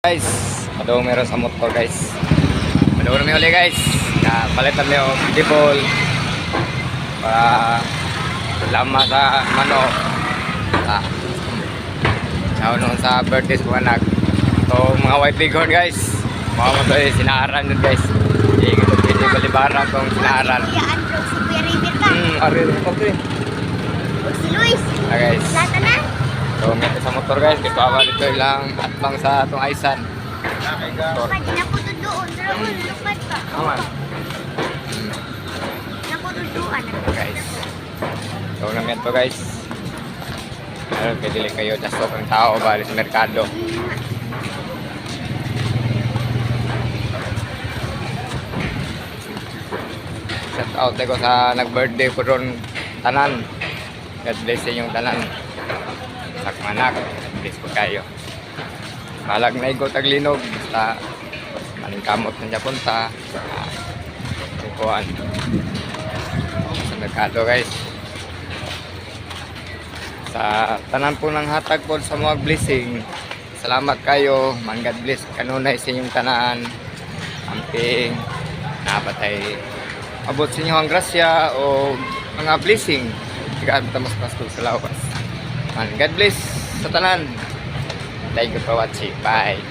Guys, madung meron sa motor guys. Madung namin uli guys. Palitan niyo dipol para lama sa manok. Sa birthday sa anak. So mga white bighorn guys. Mga mo to sinaaran yun guys. Hindi balibara itong sinaaran. Aril ko rin. Si Luis. Guys. Lata na. So meron sa motor guys. Dito awal ito lang atbang sa itong Aisan. Motor. Pwede na po doon. Doon, lupad pa. Aman. Na po doon. Guys. So namin to guys. Meron pwede kayo jasok ang tao bali sa merkado. Shout out ko sa nag-birthday ko ron tanan. God bless sa inyong tanan. Sakmanak. Bless po kayo. Malag na igo taglinog. Basta maling kamot na siya punta. Tukuan. Sa merkado guys. Sa tanan po ng hatag po sa mga blessing. Salamat kayo. Man God bless. Kanunay sa inyong tanan. Amping. Nabatay. Abot sa inyo ang grasya o mga blessing. Tigaan mo mas sa lawas. Man God bless sa tanan. Thank you for watching. Bye.